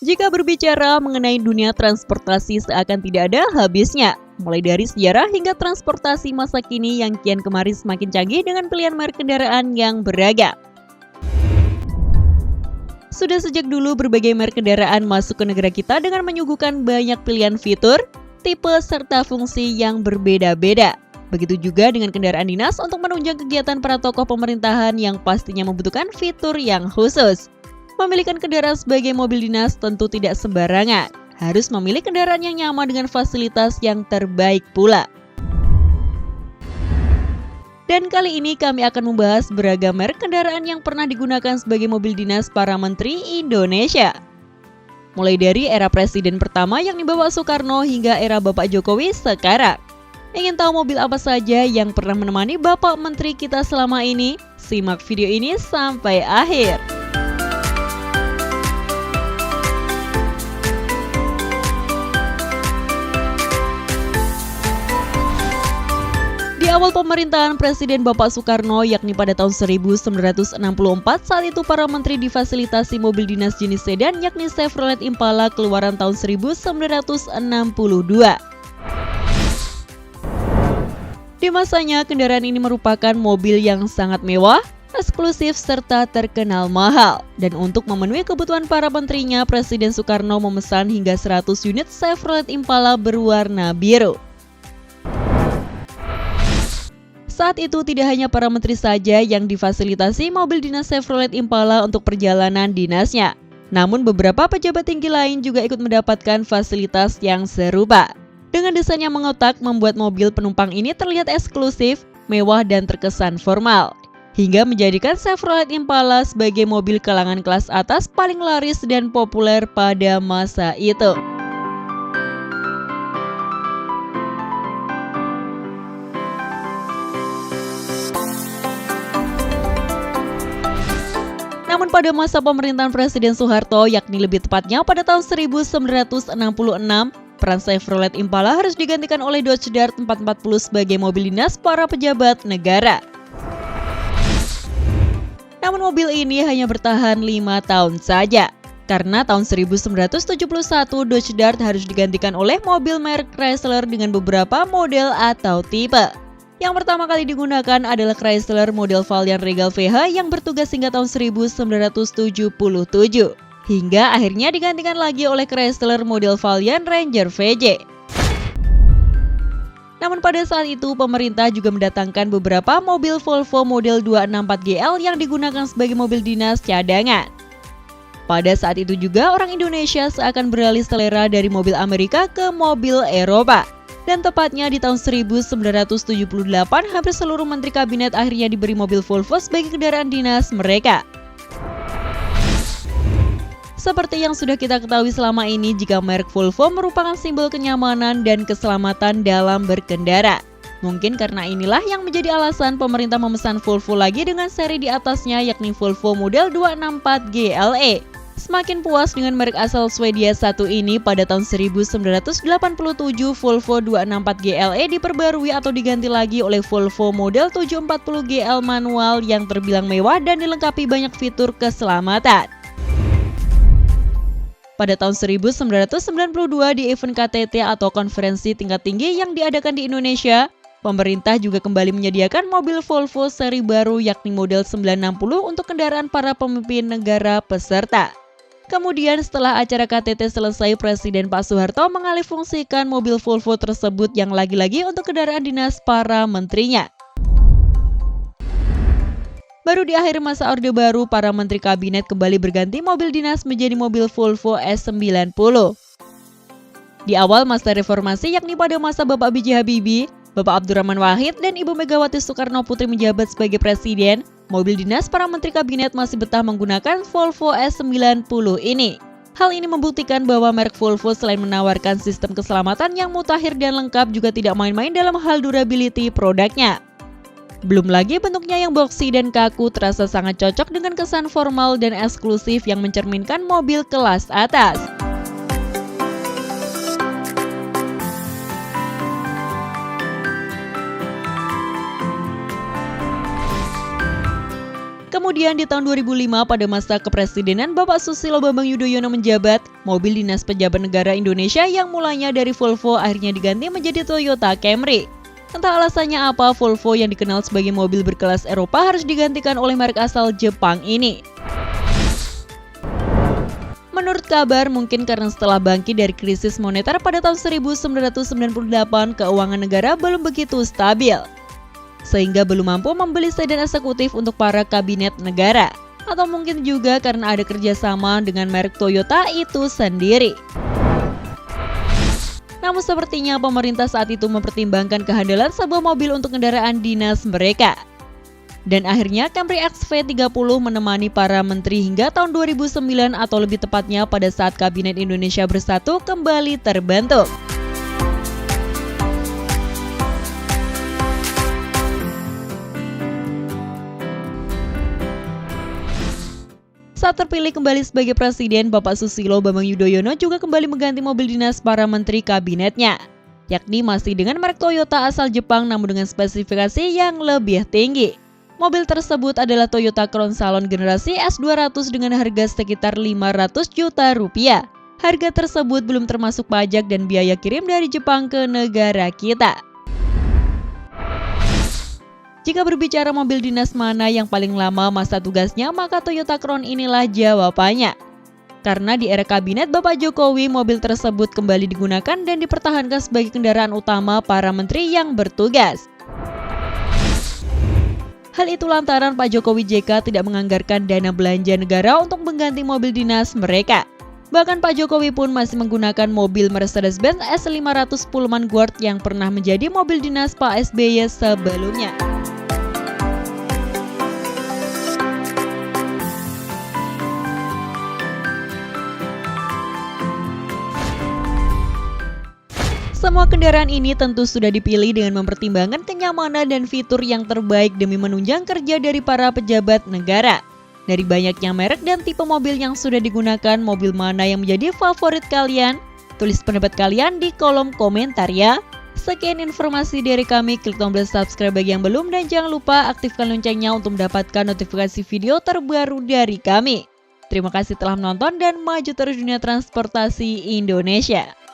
Jika berbicara mengenai dunia transportasi seakan tidak ada habisnya, mulai dari sejarah hingga transportasi masa kini yang kian kemari semakin canggih dengan pilihan merek kendaraan yang beragam. Sudah sejak dulu berbagai merek kendaraan masuk ke negara kita dengan menyuguhkan banyak pilihan fitur, tipe, serta fungsi yang berbeda-beda. Begitu juga dengan kendaraan dinas untuk menunjang kegiatan para tokoh pemerintahan yang pastinya membutuhkan fitur yang khusus. Memiliki kendaraan sebagai mobil dinas tentu tidak sembarangan. Harus memilih kendaraan yang nyaman dengan fasilitas yang terbaik pula. Dan kali ini kami akan membahas beragam merek kendaraan yang pernah digunakan sebagai mobil dinas para menteri Indonesia. Mulai dari era presiden pertama yakni Bapak Soekarno hingga era Bapak Jokowi sekarang. Ingin tahu mobil apa saja yang pernah menemani Bapak Menteri kita selama ini? Simak video ini sampai akhir. Di awal pemerintahan Presiden Bapak Soekarno yakni pada tahun 1964, saat itu para menteri difasilitasi mobil dinas jenis sedan yakni Chevrolet Impala keluaran tahun 1962. Di masanya, kendaraan ini merupakan mobil yang sangat mewah, eksklusif, serta terkenal mahal. Dan untuk memenuhi kebutuhan para menterinya, Presiden Soekarno memesan hingga 100 unit Chevrolet Impala berwarna biru. Saat itu tidak hanya para menteri saja yang difasilitasi mobil dinas Chevrolet Impala untuk perjalanan dinasnya. Namun beberapa pejabat tinggi lain juga ikut mendapatkan fasilitas yang serupa. Dengan desain yang mengotak membuat mobil penumpang ini terlihat eksklusif, mewah dan terkesan formal. Hingga menjadikan Chevrolet Impala sebagai mobil kalangan kelas atas paling laris dan populer pada masa itu. Namun pada masa pemerintahan Presiden Soeharto, yakni lebih tepatnya pada tahun 1966, peran Chevrolet Impala harus digantikan oleh Dodge Dart 440 sebagai mobil dinas para pejabat negara. Namun mobil ini hanya bertahan 5 tahun saja. Karena tahun 1971 Dodge Dart harus digantikan oleh mobil merek Chrysler dengan beberapa model atau tipe. Yang pertama kali digunakan adalah Chrysler model Valiant Regal VH yang bertugas hingga tahun 1977. Hingga akhirnya digantikan lagi oleh Chrysler model Valiant Ranger VJ. Namun pada saat itu pemerintah juga mendatangkan beberapa mobil Volvo model 264GL yang digunakan sebagai mobil dinas cadangan. Pada saat itu juga orang Indonesia seakan beralih selera dari mobil Amerika ke mobil Eropa. Dan tepatnya di tahun 1978, hampir seluruh menteri kabinet akhirnya diberi mobil Volvo sebagai kendaraan dinas mereka. Seperti yang sudah kita ketahui selama ini, jika merek Volvo merupakan simbol kenyamanan dan keselamatan dalam berkendara. Mungkin karena inilah yang menjadi alasan pemerintah memesan Volvo lagi dengan seri di atasnya yakni Volvo model 264 GLE. Semakin puas dengan merek asal Swedia satu ini, pada tahun 1987 Volvo 264 GLE diperbarui atau diganti lagi oleh Volvo model 740 GL manual yang terbilang mewah dan dilengkapi banyak fitur keselamatan. Pada tahun 1992 di event KTT atau konferensi tingkat tinggi yang diadakan di Indonesia, pemerintah juga kembali menyediakan mobil Volvo seri baru yakni model 960 untuk kendaraan para pemimpin negara peserta. Kemudian setelah acara KTT selesai, Presiden Pak Soeharto mengalihfungsikan mobil Volvo tersebut yang lagi-lagi untuk kendaraan dinas para menterinya. Baru di akhir masa Orde Baru, para menteri kabinet kembali berganti mobil dinas menjadi mobil Volvo S90. Di awal masa reformasi yakni pada masa Bapak B.J. Habibie, Bapak Abdurrahman Wahid dan Ibu Megawati Soekarno Putri menjabat sebagai presiden, mobil dinas para menteri kabinet masih betah menggunakan Volvo S90 ini. Hal ini membuktikan bahwa merek Volvo selain menawarkan sistem keselamatan yang mutakhir dan lengkap juga tidak main-main dalam hal durability produknya. Belum lagi bentuknya yang boxy dan kaku terasa sangat cocok dengan kesan formal dan eksklusif yang mencerminkan mobil kelas atas. Kemudian di tahun 2005 pada masa kepresidenan Bapak Susilo Bambang Yudhoyono menjabat, mobil dinas pejabat negara Indonesia yang mulanya dari Volvo akhirnya diganti menjadi Toyota Camry. Entah alasannya apa, Volvo yang dikenal sebagai mobil berkelas Eropa harus digantikan oleh merek asal Jepang ini. Menurut kabar, mungkin karena setelah bangkit dari krisis moneter pada tahun 1998, keuangan negara belum begitu stabil, sehingga belum mampu membeli sedan eksekutif untuk para kabinet negara. Atau mungkin juga karena ada kerjasama dengan merek Toyota itu sendiri. Namun sepertinya pemerintah saat itu mempertimbangkan kehandalan sebuah mobil untuk kendaraan dinas mereka. Dan akhirnya Camry XV30 menemani para menteri hingga tahun 2009 atau lebih tepatnya pada saat Kabinet Indonesia Bersatu kembali terbentuk. Saat terpilih kembali sebagai presiden, Bapak Susilo Bambang Yudhoyono juga kembali mengganti mobil dinas para menteri kabinetnya, yakni masih dengan merek Toyota asal Jepang namun dengan spesifikasi yang lebih tinggi. Mobil tersebut adalah Toyota Crown Salon generasi S200 dengan harga sekitar 500 juta rupiah. Harga tersebut belum termasuk pajak dan biaya kirim dari Jepang ke negara kita. Jika berbicara mobil dinas mana yang paling lama masa tugasnya, maka Toyota Crown inilah jawabannya. Karena di era kabinet Bapak Jokowi, mobil tersebut kembali digunakan dan dipertahankan sebagai kendaraan utama para menteri yang bertugas. Hal itu lantaran Pak Jokowi JK tidak menganggarkan dana belanja negara untuk mengganti mobil dinas mereka. Bahkan Pak Jokowi pun masih menggunakan mobil Mercedes-Benz S500 Pullman Guard yang pernah menjadi mobil dinas Pak SBY sebelumnya. Semua kendaraan ini tentu sudah dipilih dengan mempertimbangkan kenyamanan dan fitur yang terbaik demi menunjang kerja dari para pejabat negara. Dari banyaknya merek dan tipe mobil yang sudah digunakan, mobil mana yang menjadi favorit kalian? Tulis pendapat kalian di kolom komentar ya. Sekian informasi dari kami, klik tombol subscribe bagi yang belum dan jangan lupa aktifkan loncengnya untuk mendapatkan notifikasi video terbaru dari kami. Terima kasih telah menonton dan maju terus dunia transportasi Indonesia.